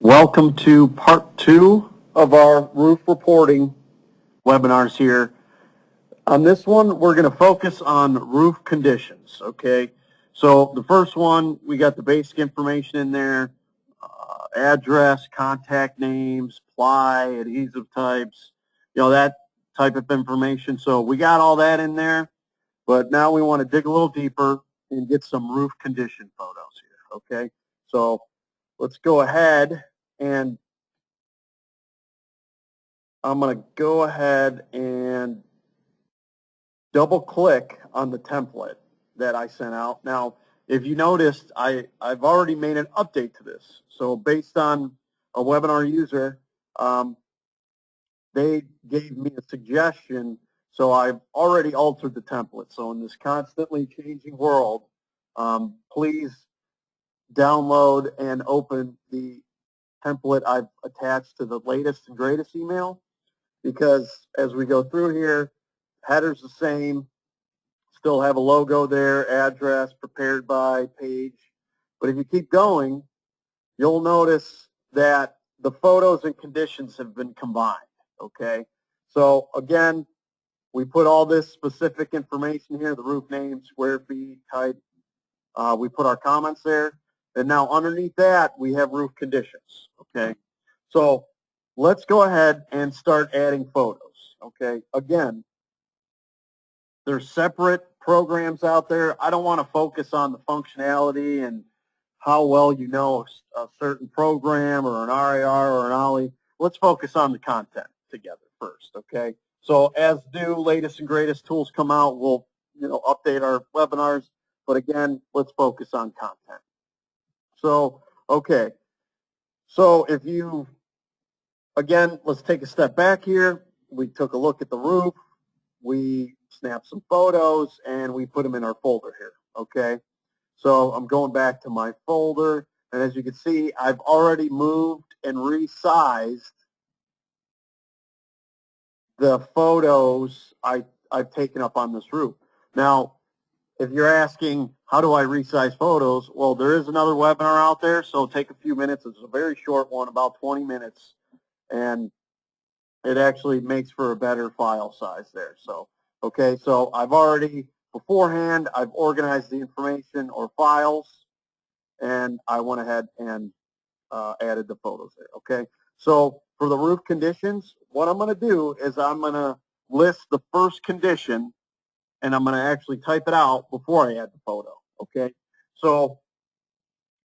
Welcome to part 2 of our roof reporting webinars here. On this one, we're going to focus on roof conditions, okay? So the first one, we got the basic information in there, address, contact names, ply, adhesive types, that type of information. So we got all that in there, but now we want to dig a little deeper and get some roof condition photos here, okay? So let's go ahead and I'm going to go ahead and double click on the template that I sent out. Now, if you noticed, I've already made an update to this. So based on a webinar user, they gave me a suggestion, so I've already altered the template. So in this constantly changing world, please download and open the template I've attached to the latest and greatest email, because as we go through here, header's the same, still have a logo there, address, prepared by, page. But if you keep going, you'll notice that the photos and conditions have been combined, okay? So again, we put all this specific information here, the roof name, square feet, type. We put our comments there. And now underneath that, we have roof conditions, okay? So let's go ahead and start adding photos, okay? Again, there's separate programs out there. I don't want to focus on the functionality and how well you know a certain program or an RAR or an OLLI. Let's focus on the content together first, okay? So as new, latest and greatest tools come out, we'll update our webinars. But again, let's focus on content. So, okay. So if you, again, let's take a step back here. We took a look at the roof. We snapped some photos, and we put them in our folder here, okay? So I'm going back to my folder, and as you can see, I've already moved and resized the photos I've taken up on this roof. Now, if you're asking, how do I resize photos? Well, there is another webinar out there, so take a few minutes. It's a very short one, about 20 minutes, and it actually makes for a better file size there. So, okay, so I've already, beforehand, I've organized the information or files, and I went ahead and added the photos there, okay? So for the roof conditions, what I'm going to do is I'm going to list the first condition, and I'm going to actually type it out before I add the photo, okay? So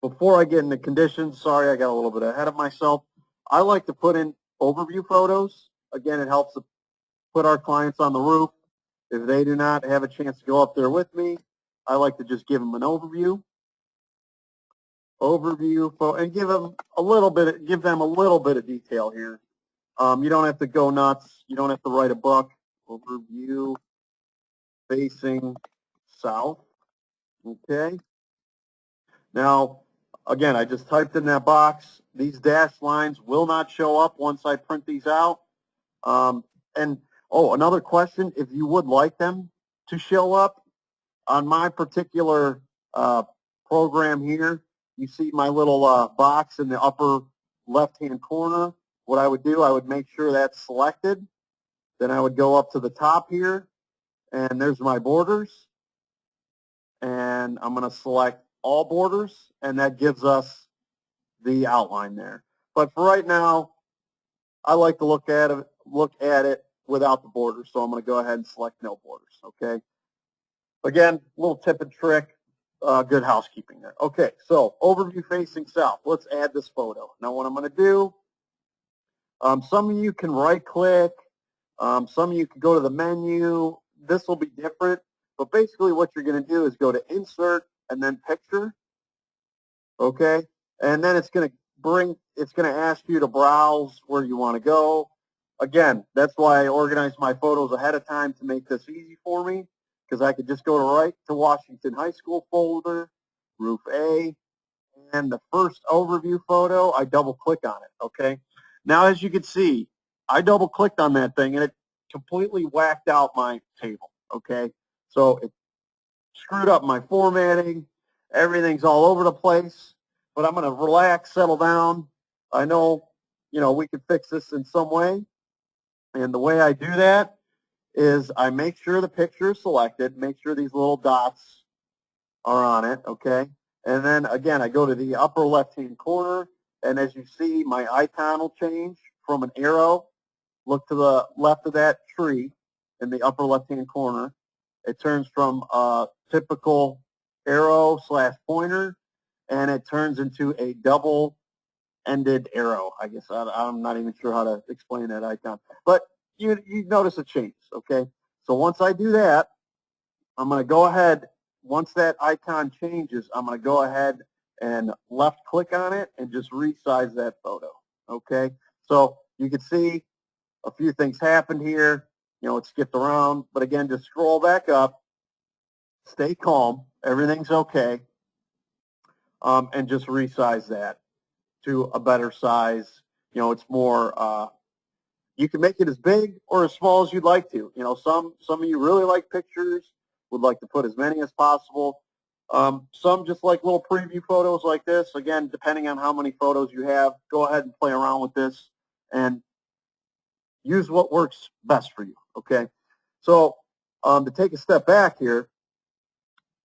before I get into conditions, sorry, I got a little bit ahead of myself. I like to put in overview photos. Again, it helps to put our clients on the roof. If they do not have a chance to go up there with me, I like to just give them an overview and give them a little bit of detail here. You don't have to go nuts. You don't have to write a book. Overview facing south. Okay. Now, again, I just typed in that box. These dashed lines will not show up once I print these out. Another question, if you would like them to show up, on my particular program here, you see my little box in the upper left-hand corner. What I would do, I would make sure that's selected. Then I would go up to the top here, and there's my borders. And I'm going to select all borders, and that gives us the outline there. But for right now, I like to look at it without the borders, so I'm going to go ahead and select no borders, okay? Again, little tip and trick, good housekeeping there. Okay, so overview facing south. Let's add this photo. Now what I'm going to do, some of you can right-click. Some of you can go to the menu. This will be different, but basically what you're going to do is go to Insert and then Picture, okay? And then it's going to ask you to browse where you want to go. Again, that's why I organized my photos ahead of time to make this easy for me, because I could just go to Washington High School folder, Roof A, and the first overview photo, I double-click on it, okay? Now, as you can see, I double-clicked on that thing, and it completely whacked out my table, okay? So it screwed up my formatting. Everything's all over the place, but I'm going to relax, settle down. I know, we could fix this in some way. And the way I do that is I make sure the picture is selected, make sure these little dots are on it, okay? And then again, I go to the upper left-hand corner, and as you see, my icon will change from an arrow. Look to the left of that tree in the upper left-hand corner. It turns from a typical arrow / pointer, and it turns into a double-ended arrow. I guess I'm not even sure how to explain that icon. But you notice a change, okay? So once I do that, I'm going to go ahead, once that icon changes, I'm going to go ahead and left-click on it and just resize that photo, okay? So you can see a few things happened here. It skipped around. But again, just scroll back up, stay calm, everything's okay, and just resize that to a better size. It's more, you can make it as big or as small as you'd like to. Some of you really like pictures, would like to put as many as possible. Some just like little preview photos like this. Again, depending on how many photos you have, go ahead and play around with this and use what works best for you, okay? So to take a step back here,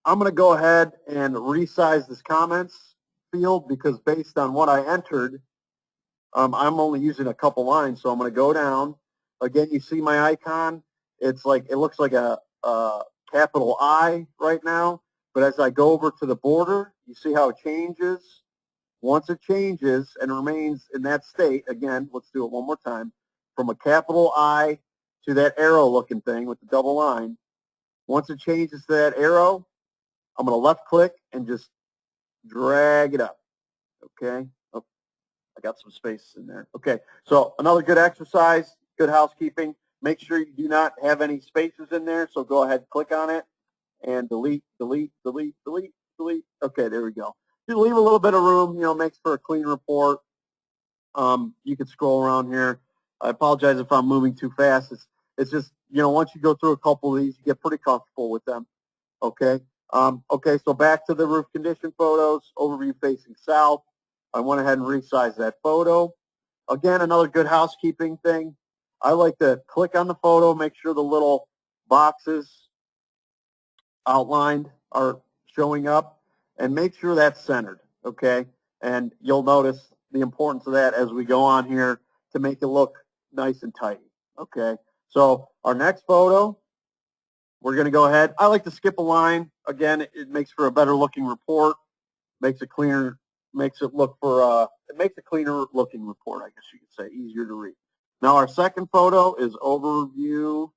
I'm going to go ahead and resize this comments field because based on what I entered, I'm only using a couple lines, so I'm going to go down. Again, you see my icon. It looks like a capital I right now, but as I go over to the border, you see how it changes. Once it changes and remains in that state, again, let's do it one more time, from a capital I to that arrow-looking thing with the double line. Once it changes to that arrow, I'm going to left-click and just drag it up, okay? Oh, I got some space in there. Okay, so another good exercise, good housekeeping. Make sure you do not have any spaces in there, so go ahead and click on it and delete, delete, delete, delete, delete. Okay, there we go. You leave a little bit of room, makes for a clean report. You can scroll around here. I apologize if I'm moving too fast. It's just, once you go through a couple of these, you get pretty comfortable with them, okay? Okay, so back to the roof condition photos, overview facing south. I went ahead and resized that photo. Again, another good housekeeping thing. I like to click on the photo, make sure the little boxes outlined are showing up, and make sure that's centered, okay? And you'll notice the importance of that as we go on here to make it look nice and tidy, okay? So our next photo, we're going to go ahead. I like to skip a line. Again, it makes for a better looking report, makes it cleaner, makes it look for, it makes a cleaner looking report, I guess you could say, easier to read. Now our second photo is overview.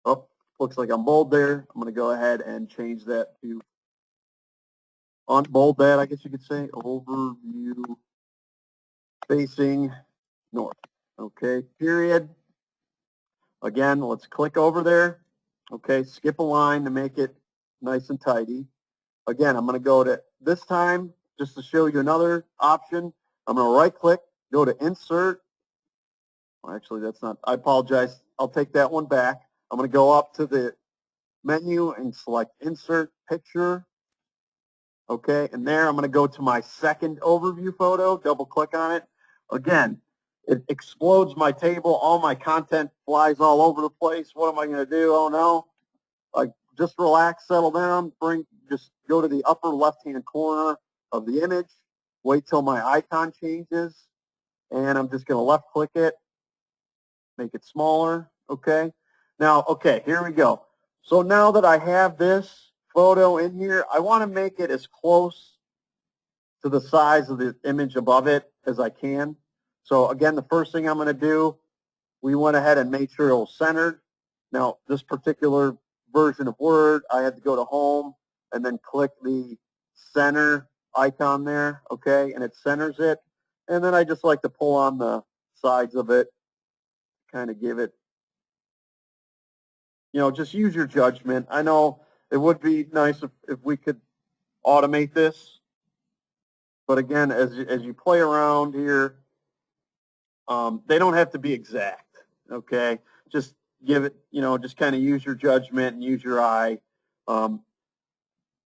Oh, looks like I'm bold there. I'm going to go ahead and change that to unbold that, I guess you could say, overview facing north. Okay, period. Again, let's click over there. Okay, skip a line to make it nice and tidy. Again, I'm going to go to, this time, just to show you another option, I'm going to right-click, go to Insert. Well, actually, that's not, I apologize. I'll take that one back. I'm going to go up to the menu and select Insert Picture. Okay, and there I'm going to go to my second overview photo, double-click on it. Again, it explodes my table. All my content flies all over the place. What am I going to do? Oh, no. Just relax, settle down, just go to the upper left-hand corner of the image, wait till my icon changes, and I'm just going to left-click it, make it smaller, okay? Now, okay, here we go. So now that I have this photo in here, I want to make it as close to the size of the image above it as I can. So again, the first thing I'm going to do, we went ahead and made sure it was centered. Now, this particular version of Word, I had to go to Home and then click the center icon there, okay, and it centers it. And then I just like to pull on the sides of it, kind of give it, just use your judgment. I know it would be nice if we could automate this, but again, as you play around here, they don't have to be exact, okay? Just give it, just kind of use your judgment and use your eye.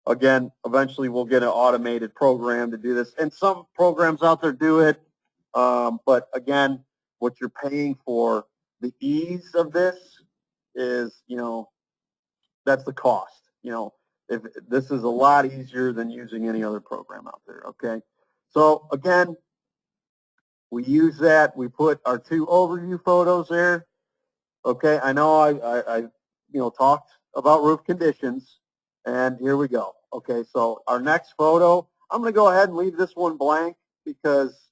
Again, eventually we'll get an automated program to do this. And some programs out there do it. But again, what you're paying for, the ease of this is, that's the cost. If this is a lot easier than using any other program out there, okay? So again, we use that. We put our 2 overview photos there. Okay, I know I talked about roof conditions, and here we go. Okay, so our next photo, I'm going to go ahead and leave this one blank because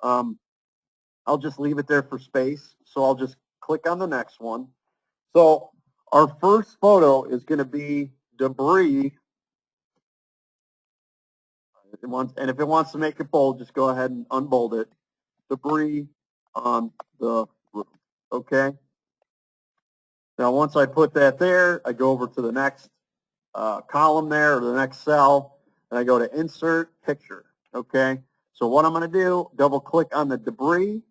I'll just leave it there for space. So I'll just click on the next one. So our first photo is going to be debris. And if it wants to make it bold, just go ahead and unbold it. Debris on the roof. Okay. Now, once I put that there, I go over to the next column there, or the next cell, and I go to Insert Picture. Okay. So what I'm going to do, double click on the debris.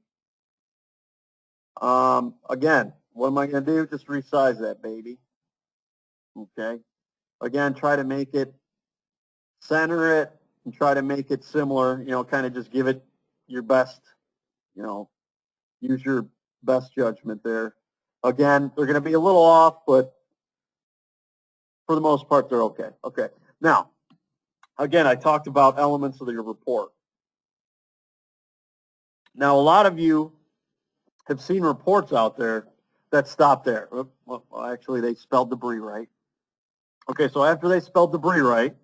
Again, what am I going to do? Just resize that baby. Okay. Again, try to make it, center it, and try to make it similar. Kind of just give it your best. Use your best judgment there. Again, they're going to be a little off, but for the most part, they're okay. Okay. Now, again, I talked about elements of your report. Now, a lot of you have seen reports out there that stop there. Well, actually, they spelled debris right. Okay, so after they spelled debris right,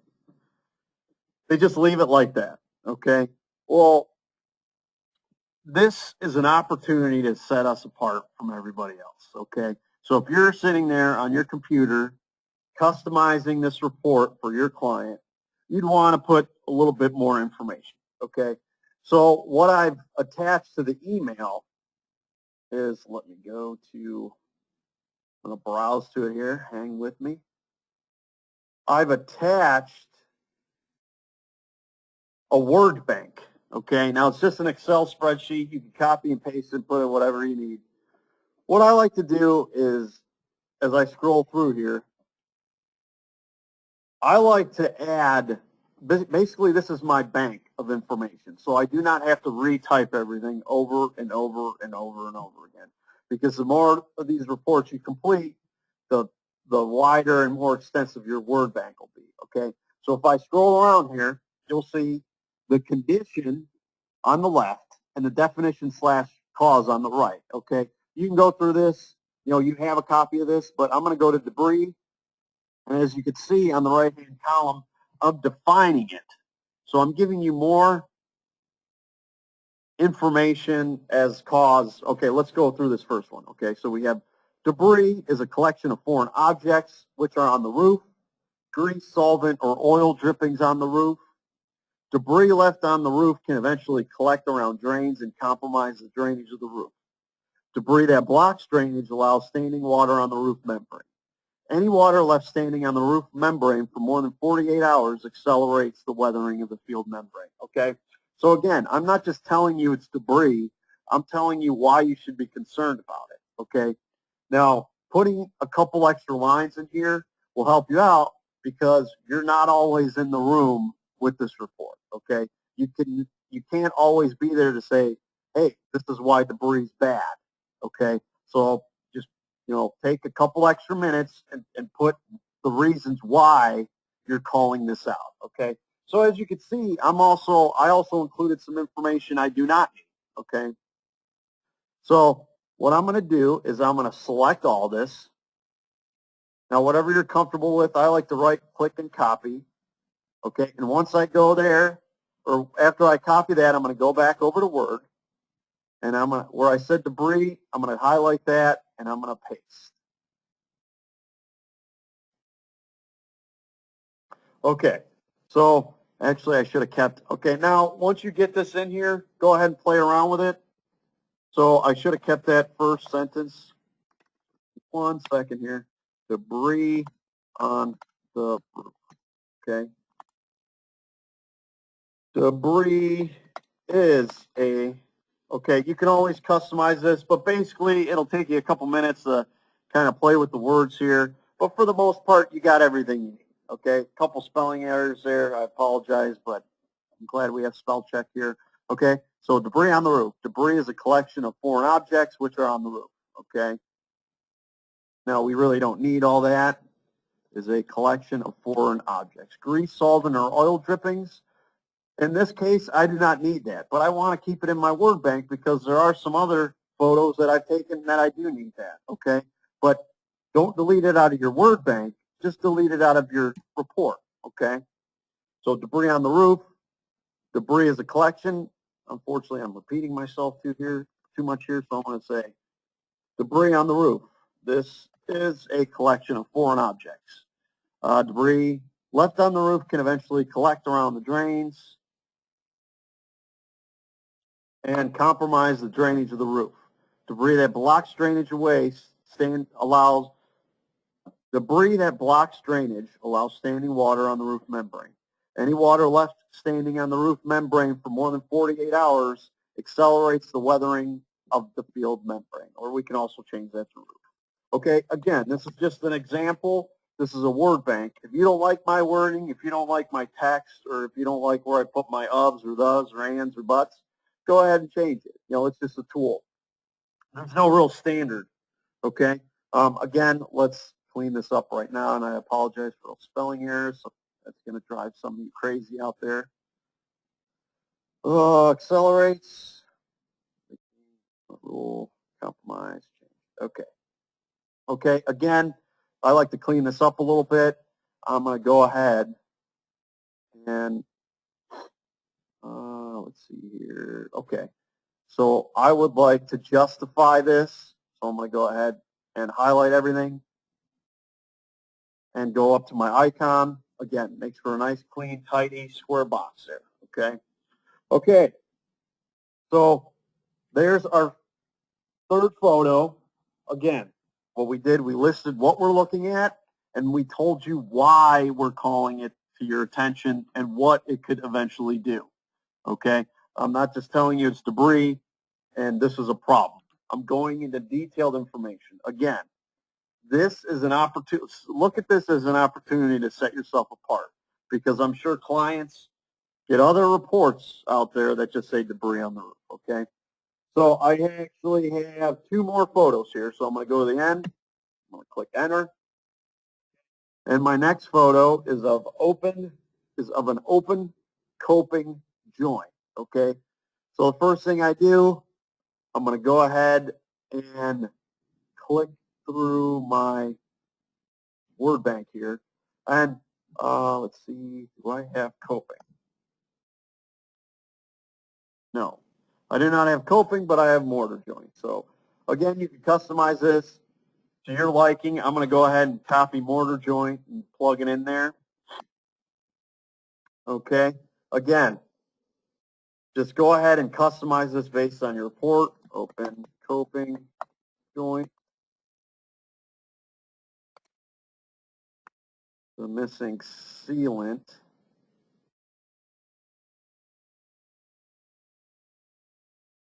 they just leave it like that. Okay. Well, this is an opportunity to set us apart from everybody else. Okay. So if you're sitting there on your computer customizing this report for your client, you'd want to put a little bit more information. Okay. So what I've attached to the email is, let me go to, I'm going to browse to it here. Hang with me. I've attached a word bank. Okay, now it's just an Excel spreadsheet. You can copy and paste and put in whatever you need. What I like to do is, as I scroll through here, I like to add, basically this is my bank of information. So I do not have to retype everything over and over and over and over again. Because the more of these reports you complete, the wider and more extensive your word bank will be. Okay, so if I scroll around here, you'll see the condition on the left and the definition / cause on the right. Okay, you can go through this. You have a copy of this, but I'm going to go to debris. And as you can see on the right-hand column, I'm defining it. So I'm giving you more information as cause. Okay, let's go through this first one. Okay, so we have debris is a collection of foreign objects which are on the roof, grease, solvent, or oil drippings on the roof. Debris left on the roof can eventually collect around drains and compromise the drainage of the roof. Debris that blocks drainage allows standing water on the roof membrane. Any water left standing on the roof membrane for more than 48 hours accelerates the weathering of the field membrane. Okay? So again, I'm not just telling you it's debris. I'm telling you why you should be concerned about it. Okay? Now, putting a couple extra lines in here will help you out because you're not always in the room with this report. Okay? You can't always be there to say, hey, this is why debris is bad. Okay? So just, take a couple extra minutes and put the reasons why you're calling this out. Okay? So as you can see, I also included some information I do not need. Okay? So what I'm going to do is I'm going to select all this. Now, whatever you're comfortable with, I like to right-click and copy. Okay, and once I go there, or after I copy that, I'm going to go back over to Word, and where I said debris, I'm going to highlight that, and I'm going to paste. Okay, so actually I should have kept, okay, now once you get this in here, go ahead and play around with it. So I should have kept that first sentence. 1 second here. Debris on the roof. Okay. Debris is okay, you can always customize this, but basically it'll take you a couple minutes to kind of play with the words here. But for the most part, you got everything you need. Okay, a couple spelling errors there. I apologize, but I'm glad we have spell check here. Okay, so debris on the roof. Debris is a collection of foreign objects which are on the roof. Okay, now we really don't need all that. Is a collection of foreign objects. Grease, solvent, or oil drippings. In this case, I do not need that, but I want to keep it in my word bank because there are some other photos that I've taken that I do need that, okay? But don't delete it out of your word bank. Just delete it out of your report, okay? So debris on the roof. Debris is a collection. Unfortunately, I'm repeating myself too much here, so I'm going to say debris on the roof. This is a collection of foreign objects. Debris left on the roof can eventually collect around the drains and compromise the drainage of the roof. Debris that blocks drainage allows standing water on the roof membrane. Any water left standing on the roof membrane for more than 48 hours accelerates the weathering of the field membrane, or we can also change that to roof. Okay, again, this is just an example. This is a word bank. If you don't like my wording, if you don't like my text, or if you don't like where I put my ofs or thes or ands or buts, go ahead and change it. You know, it's just a tool. There's no real standard, okay? Again, let's clean this up right now, and I apologize for those spelling errors. So that's going to drive some of you crazy out there. Accelerates. Rule, compromise, change. Okay. Okay, again, I like to clean this up a little bit. I'm going to go ahead and let's see here. Okay, so I would like to justify this. So I'm going to go ahead and highlight everything and go up to my icon. Again, makes for a nice, clean, tidy, square box there. Okay. Okay. So there's our third photo. Again, what we did, we listed what we're looking at, and we told you why we're calling it to your attention and what it could eventually do. Okay? I'm not just telling you it's debris and this is a problem. I'm going into detailed information. Again, this is an opportunity. Look at this as an opportunity to set yourself apart, because I'm sure clients get other reports out there that just say debris on the roof. Okay? So I actually have two more photos here. So I'm going to go to the end. I'm going to click enter. And my next photo is of an open coping joint. Okay. So the first thing I do, I'm going to go ahead and click through my word bank here. And let's see, do I have coping? No, I do not have coping, but I have mortar joint. So again, you can customize this to your liking. I'm going to go ahead and copy mortar joint and plug it in there. Okay. Again, just go ahead and customize this based on your report. Open coping joint. The missing sealant.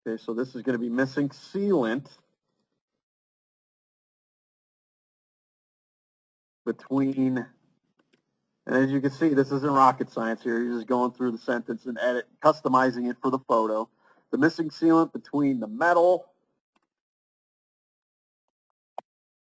Okay, so this is going to be missing sealant between, and as you can see, this isn't rocket science here. You're just going through the sentence and customizing it for the photo. The missing sealant between the metal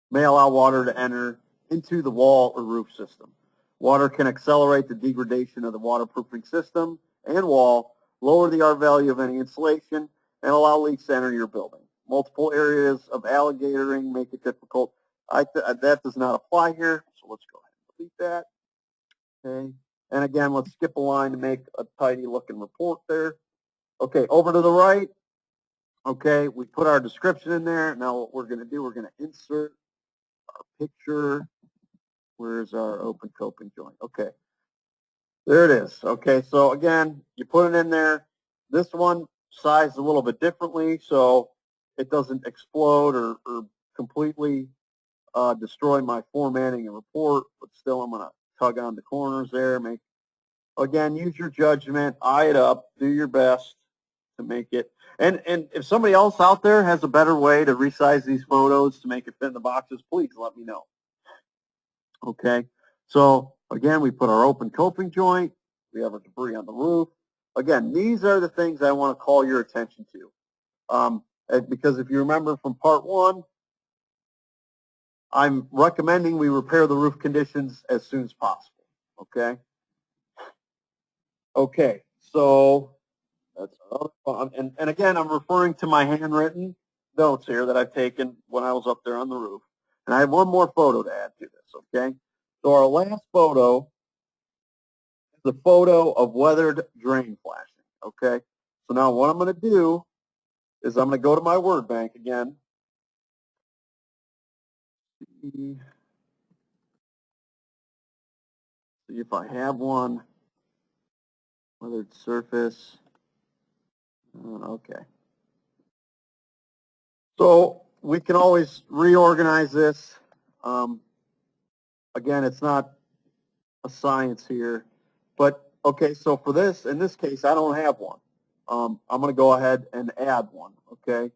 may allow water to enter into the wall or roof system. Water can accelerate the degradation of the waterproofing system and wall, lower the R value of any insulation, and allow leaks to enter your building. Multiple areas of alligatoring make it difficult. That does not apply here, so let's go ahead and delete that. Okay, and again, let's skip a line to make a tidy looking report there. Okay, over to the right. Okay, we put our description in there. Now what we're going to do, we're going to insert our picture. Where's our open coping joint? Okay, there it is. Okay, so again, you put it in there. This one sized a little bit differently, so it doesn't explode or completely destroy my formatting and report, but still I'm going to tug on the corners there. Again, use your judgment, eye it up, do your best to make it. And if somebody else out there has a better way to resize these photos to make it fit in the boxes, please let me know. Okay, so Again, we put our open coping joint. We have our debris on the roof. Again, these are the things I want to call your attention to. Because if you remember from part one, I'm recommending we repair the roof conditions as soon as possible, okay? Okay, so that's another fun. And again, I'm referring to my handwritten notes here that I've taken when I was up there on the roof. And I have one more photo to add to this, okay? So our last photo is the photo of weathered drain flashing, okay? So now what I'm going to do is I'm going to go to my word bank again. See if I have one. Weathered surface. Okay. So we can always reorganize this. Again, it's not a science here, but okay, so for this, in this case, I don't have one. I'm going to go ahead and add one, okay?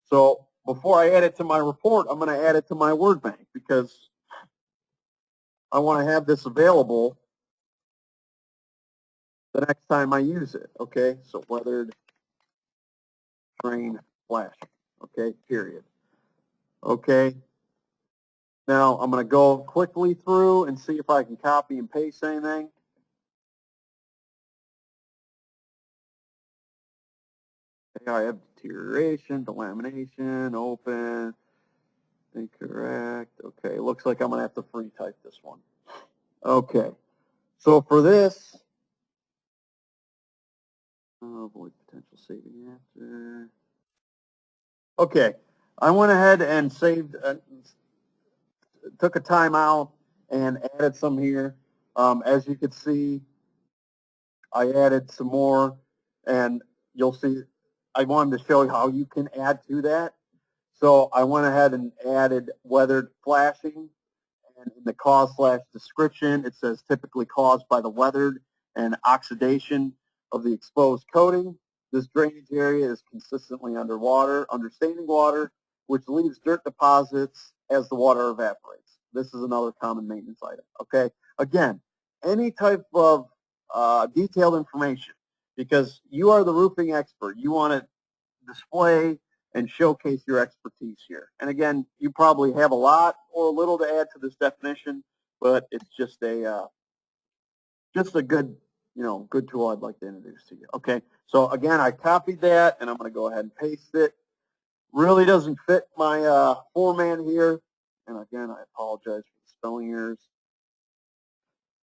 So before I add it to my report, I'm going to add it to my word bank because I want to have this available the next time I use it, okay? So weathered drain flashing, okay, period. Okay, now I'm going to go quickly through and see if I can copy and paste anything. Okay, I have deterioration, delamination, open, incorrect. Okay, looks like I'm going to have to free type this one. Okay, so for this, avoid potential saving after. Okay, I went ahead and saved, took a timeout and added some here. As you can see, I added some more, and you'll see I wanted to show you how you can add to that. So I went ahead and added weathered flashing, and in the cause/description, it says typically caused by the weathered and oxidation of the exposed coating. This drainage area is consistently underwater, under standing water, which leaves dirt deposits as the water evaporates. This is another common maintenance item, okay? Again, any type of detailed information, because you are the roofing expert. You want to display and showcase your expertise here. And again, you probably have a lot or a little to add to this definition, but it's just a good, good tool I'd like to introduce to you. Okay, so again, I copied that, and I'm going to go ahead and paste it. Really doesn't fit my format here, and again, I apologize for the spelling errors.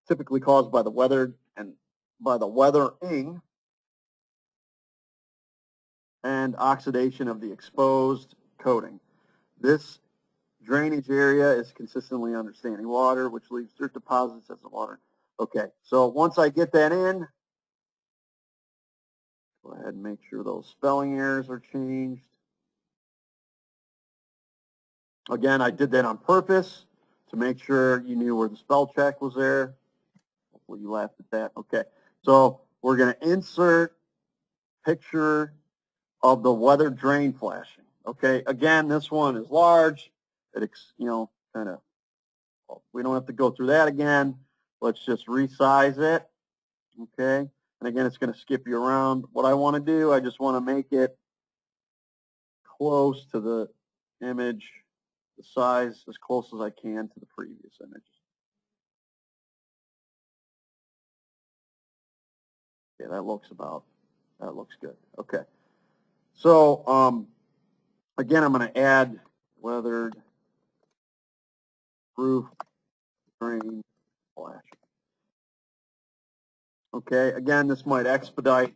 Typically caused by the weathered and by the weathering and oxidation of the exposed coating. This drainage area is consistently under standing water, which leaves dirt deposits as the water. Okay, so once I get that in, go ahead and make sure those spelling errors are changed. Again, I did that on purpose to make sure you knew where the spell check was there. Hopefully you laughed at that. Okay, so we're going to insert picture of the weather drain flashing. Okay, again, this one is large. It's, kind of, we don't have to go through that again. Let's just resize it. Okay, and again, it's going to skip you around. What I want to do, I just want to make it close to the image, the size as close as I can to the previous image. Yeah, that looks good. Okay. So, again, I'm going to add weathered roof drain flash. Okay, again, this might expedite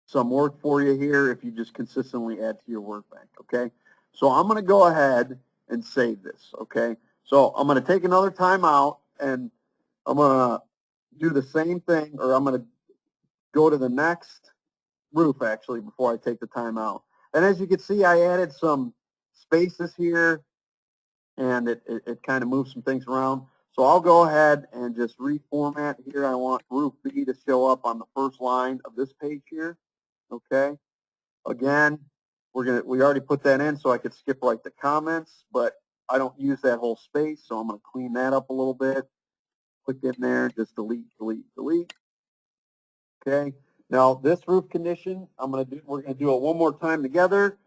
some work for you here if you just consistently add to your work bank, okay? So I'm going to go ahead and save this, okay? So I'm going to take another time out, and I'm going to do the same thing, or I'm going to go to the next roof, actually, before I take the time out. And as you can see, I added some spaces here, and it kind of moves some things around. So I'll go ahead and just reformat here. I want roof B to show up on the first line of this page here. Okay. Again, we already put that in, so I could skip right to comments, but I don't use that whole space, so I'm going to clean that up a little bit. Click in there, just delete, delete, delete. Okay. Now this roof condition, we're gonna do it one more time together,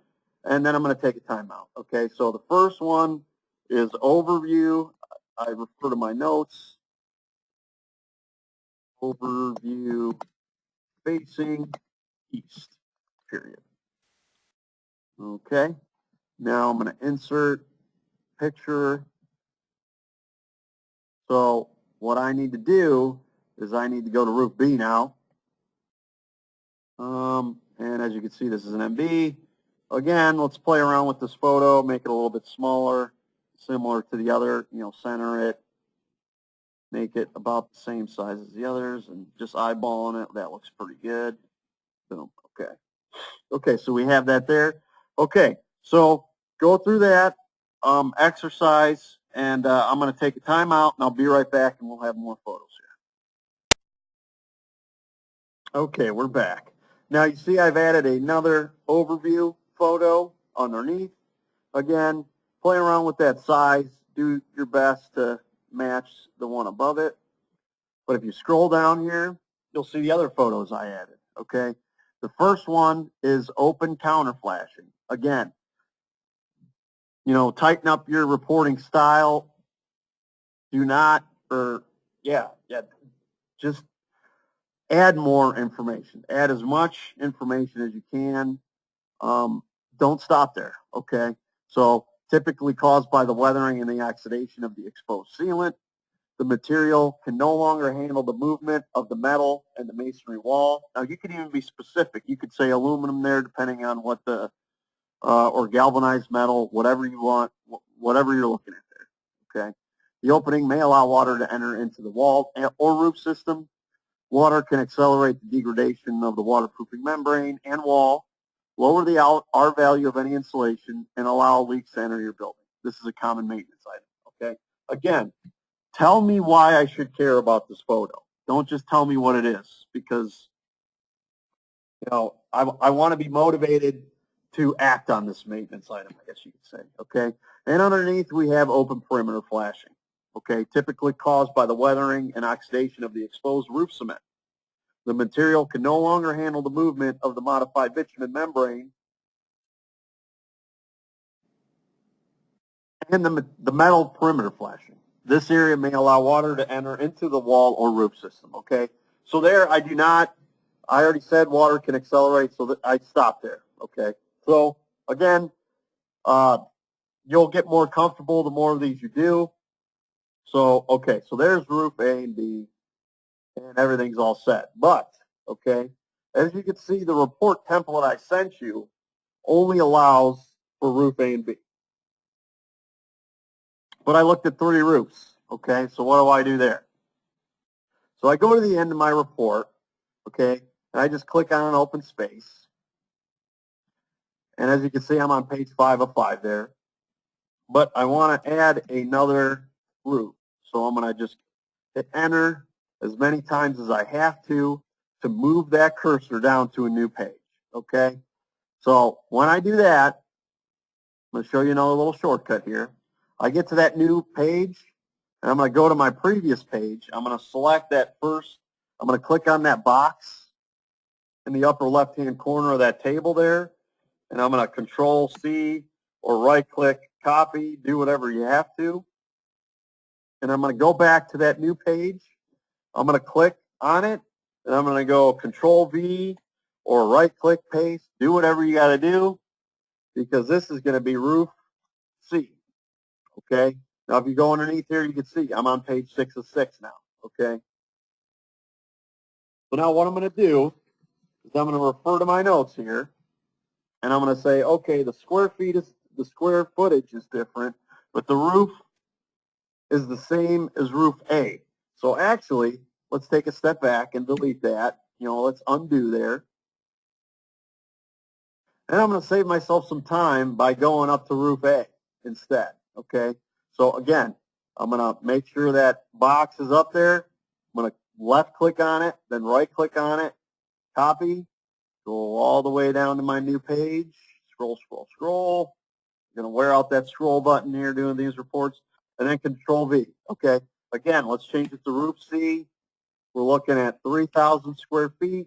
and then I'm gonna take a timeout. Okay. So the first one is overview. I refer to my notes. Overview facing east. Period. Okay. Now I'm gonna insert picture. So what I need to do is I need to go to roof B now. And as you can see, this is an MB. Again, let's play around with this photo, make it a little bit smaller, similar to the other, center it, make it about the same size as the others, and just eyeballing it. That looks pretty good. Boom. Okay. Okay, so we have that there. Okay, so go through that exercise, and I'm going to take a timeout, and I'll be right back, and we'll have more photos here. Okay, we're back. Now you see I've added another overview photo underneath. Again, play around with that size. Do your best to match the one above it. But if you scroll down here, you'll see the other photos I added. Okay, the first one is open counter flashing. Again, tighten up your reporting style. Do not, just add more information. Add as much information as you can. Don't stop there, okay? So typically caused by the weathering and the oxidation of the exposed sealant. The material can no longer handle the movement of the metal and the masonry wall. Now you can even be specific. You could say aluminum there depending on what the, or galvanized metal, whatever you want, whatever you're looking at there, okay? The opening may allow water to enter into the wall or roof system. Water can accelerate the degradation of the waterproofing membrane and wall, lower the R value of any insulation, and allow leaks to enter your building. This is a common maintenance item, okay? Again, tell me why I should care about this photo. Don't just tell me what it is, because, I want to be motivated to act on this maintenance item, I guess you could say, okay? And underneath, we have open perimeter flashing, okay? Typically caused by the weathering and oxidation of the exposed roof cement. The material can no longer handle the movement of the modified bitumen membrane, and the metal perimeter flashing. This area may allow water to enter into the wall or roof system, okay? So there, I already said water can accelerate, so that I stopped there, okay? So again, you'll get more comfortable the more of these you do. So, okay, so there's roof A and B, and everything's all set. But, okay, as you can see, the report template I sent you only allows for roof A and B. But I looked at 3 roofs, okay, so what do I do there? So I go to the end of my report, okay, and I just click on an open space. And as you can see, I'm on page 5 of 5 there. But I want to add another roof. So I'm going to just hit enter as many times as I have to move that cursor down to a new page, okay? So when I do that, I'm going to show you another little shortcut here. I get to that new page, and I'm going to go to my previous page. I'm going to select that first. I'm going to click on that box in the upper left-hand corner of that table there, and I'm going to Control-C or right-click, copy, do whatever you have to. And I'm going to go back to that new page. I'm going to click on it, and I'm going to go Control-V or right-click, paste, do whatever you got to do, because this is going to be roof C. Okay? Now, if you go underneath here, you can see I'm on page 6 of 6 now. Okay? So now what I'm going to do is I'm going to refer to my notes here, and I'm going to say, okay, the square footage is different, but the roof is the same as roof A. So actually, let's take a step back and delete that. Let's undo there. And I'm going to save myself some time by going up to roof A instead, okay? So again, I'm going to make sure that box is up there. I'm going to left-click on it, then right-click on it, copy, go all the way down to my new page, scroll, scroll, scroll. I'm going to wear out that scroll button here doing these reports, and then Control-V, okay? Again, let's change it to roof C. We're looking at 3,000 square feet.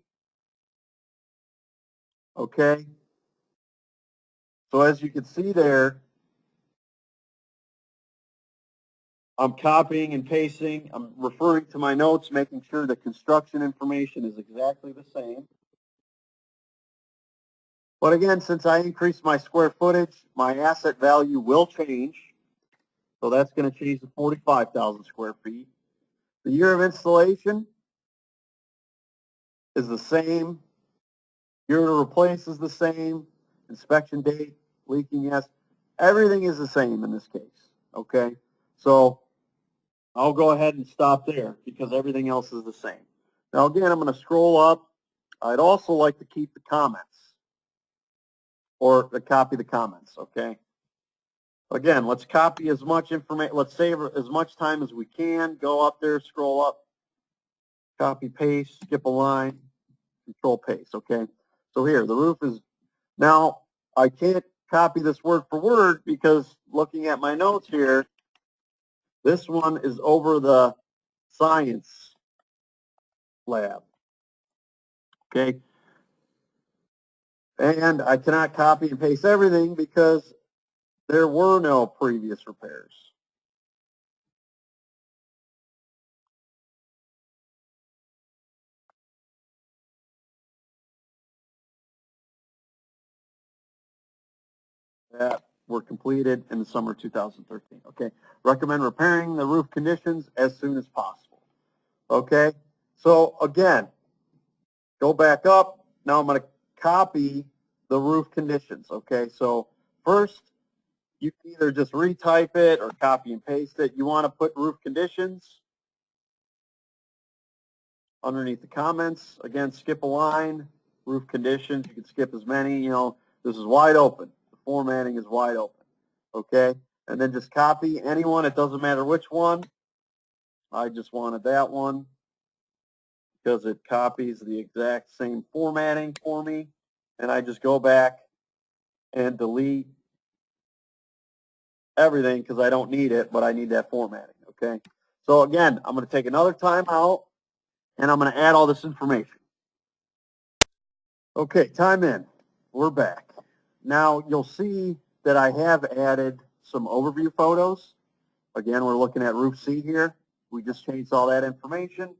Okay. So as you can see there, I'm copying and pasting. I'm referring to my notes, making sure the construction information is exactly the same. But again, since I increased my square footage, my asset value will change. So that's going to change to 45,000 square feet. The year of installation is the same. Year to replace is the same. Inspection date, leaking, yes. Everything is the same in this case. Okay. So I'll go ahead and stop there because everything else is the same. Now again, I'm going to scroll up. I'd also like to keep the comments or copy the comments. Okay. Again, let's copy as much information. Let's save as much time as we can. Go up there, scroll up, copy, paste, skip a line, control paste. Okay. So here, the roof is, now I can't copy this word for word because looking at my notes here, this one is over the science lab. Okay. And I cannot copy and paste everything because there were no previous repairs. That were completed in the summer 2013. Okay. Recommend repairing the roof conditions as soon as possible. Okay. So again, go back up. Now I'm going to copy the roof conditions. Okay. So first, you can either just retype it or copy and paste it. You want to put roof conditions underneath the comments. Again, skip a line, roof conditions. You can skip as many. You know, this is wide open. The formatting is wide open. Okay? And then just copy anyone. It doesn't matter which one. I just wanted that one because it copies the exact same formatting for me. And I just go back and delete everything because I don't need it, but I need that formatting. Okay? So again, I'm going to take another time out, and I'm going to add all this information. Okay, time in. We're back. Now, you'll see that I have added some overview photos. Again, we're looking at roof C here. We just changed all that information.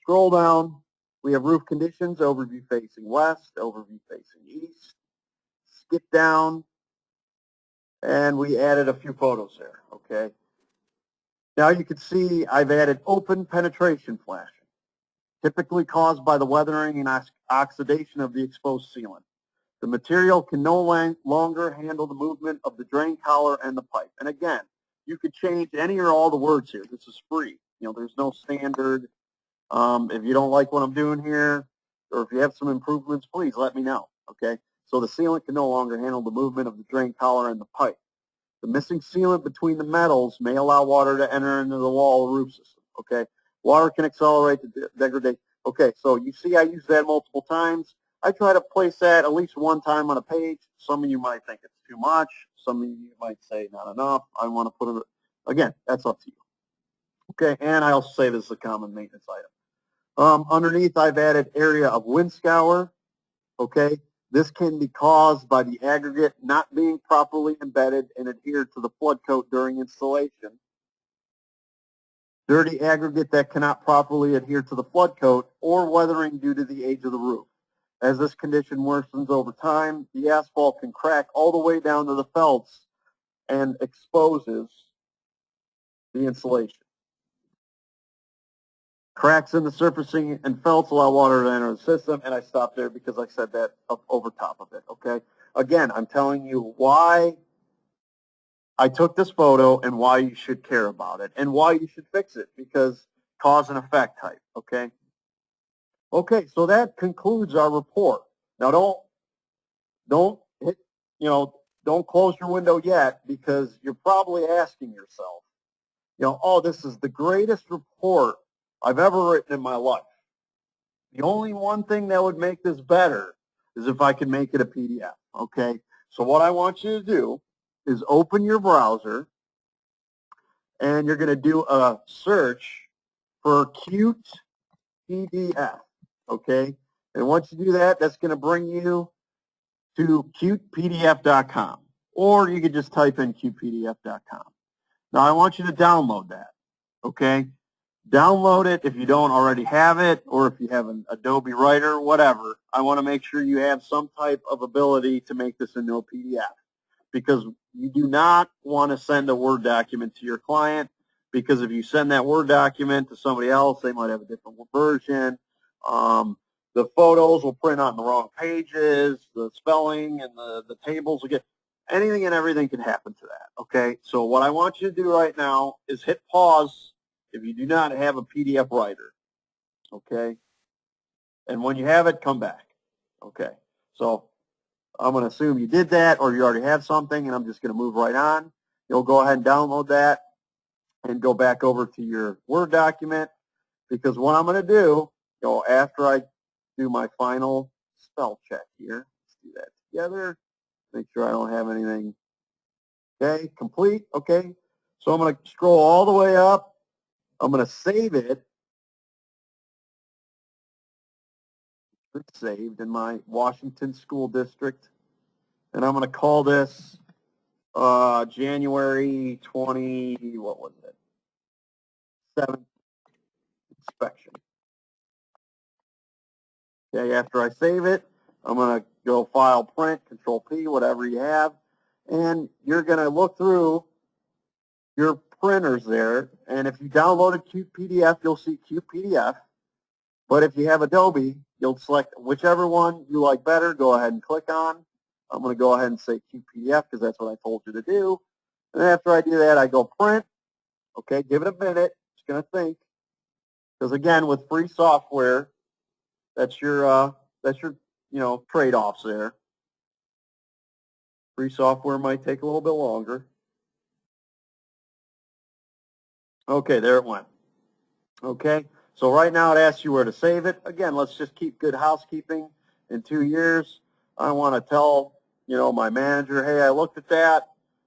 Scroll down. We have roof conditions, overview facing west, overview facing east. Skip down, and we added a few photos there, okay? Now you can see I've added open penetration flashing, typically caused by the weathering and oxidation of the exposed sealant. The material can no longer handle the movement of the drain collar and the pipe. And again, you could change any or all the words here. This is free. You know, there's no standard. If you don't like what I'm doing here, or if you have some improvements, please let me know, okay? So the sealant can no longer handle the movement of the drain collar and the pipe. The missing sealant between the metals may allow water to enter into the wall or roof system, okay? Water can accelerate the degradation. Okay, so you see I use that multiple times. I try to place that at least one time on a page. Some of you might think it's too much. Some of you might say not enough. I want to put it, again, that's up to you. Okay, and I also say this is a common maintenance item. Underneath, I've added area of wind scour. Okay, this can be caused by the aggregate not being properly embedded and adhered to the flood coat during installation. Dirty aggregate that cannot properly adhere to the flood coat or weathering due to the age of the roof. As this condition worsens over time, the asphalt can crack all the way down to the felts and exposes the insulation. Cracks in the surfacing and felts allow water to enter the system, and I stopped there because I said that up over top of it, okay? Again, I'm telling you why I took this photo and why you should care about it and why you should fix it, because cause and effect type, okay? Okay, so that concludes our report. Now don't hit, don't close your window yet, because you're probably asking yourself, oh, this is the greatest report I've ever written in my life. The only one thing that would make this better is if I could make it a PDF, okay? So what I want you to do is open your browser and you're going to do a search for Qt PDF, okay? And once you do that, that's going to bring you to qtpdf.com, or you could just type in qtpdf.com. Now, I want you to download that, okay? Download it if you don't already have it, or if you have an Adobe Writer, whatever. I want to make sure you have some type of ability to make this into a PDF, because you do not want to send a Word document to your client, because if you send that Word document to somebody else, they might have a different version. The photos will print on the wrong pages, the spelling and the tables will get, anything and everything can happen to that, okay? So what I want you to do right now is hit pause if you do not have a PDF writer, okay? And when you have it, come back, okay? So I'm going to assume you did that, or you already have something, and I'm just going to move right on. You'll go ahead and download that and go back over to your Word document, because what I'm going to do, after I do my final spell check here, let's do that together, make sure I don't have anything. Okay, complete. Okay, so I'm going to scroll all the way up. I'm going to save it. It's saved in my Washington School District, and I'm going to call this January 20, what was it, 7th inspection. Okay, after I save it, I'm going to go File, Print, Control P, whatever you have, and you're going to look through your printers there, and if you downloaded Qt PDF, you'll see Qt PDF, but if you have Adobe, you'll select whichever one you like better, go ahead and click on. I'm going to go ahead and say Qt PDF because that's what I told you to do, and after I do that, I go Print. Okay, give it a minute, it's going to think, because again, with free software, that's your trade-offs there. Free software might take a little bit longer. Okay, there it went. Okay, so right now it asks you where to save it. Again, let's just keep good housekeeping. In 2 years, I want to tell, my manager, hey, I looked at that.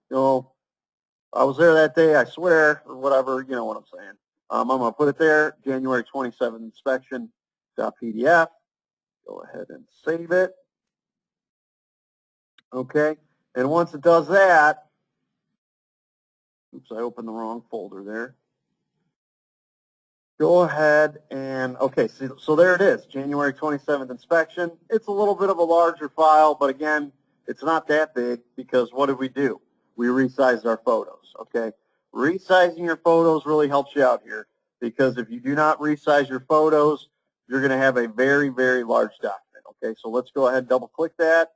I was there that day, I swear, or whatever, you know what I'm saying. I'm going to put it there, January 27th inspection.pdf. Go ahead and save it. Okay, and once it does that, oops, I opened the wrong folder there. Go ahead and, okay, so there it is, January 27th inspection. It's a little bit of a larger file, but again, it's not that big because what did we do? We resized our photos, okay? Resizing your photos really helps you out here because if you do not resize your photos, you're going to have a very, very large document, okay? So let's go ahead and double-click that.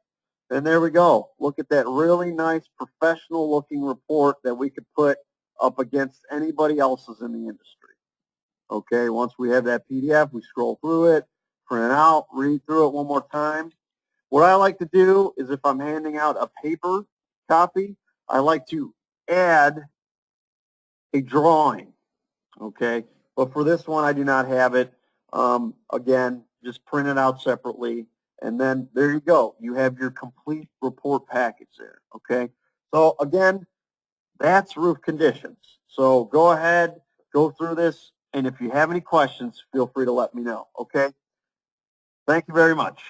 And there we go. Look at that really nice professional-looking report that we could put up against anybody else's in the industry. Okay, once we have that PDF, we scroll through it, print it out, read through it one more time. What I like to do is if I'm handing out a paper copy, I like to add a drawing, okay? But for this one, I do not have it. Again, just print it out separately, and then there you go. You have your complete report package there, okay? So again, that's roof conditions. So go ahead, go through this, and if you have any questions, feel free to let me know, okay? Thank you very much.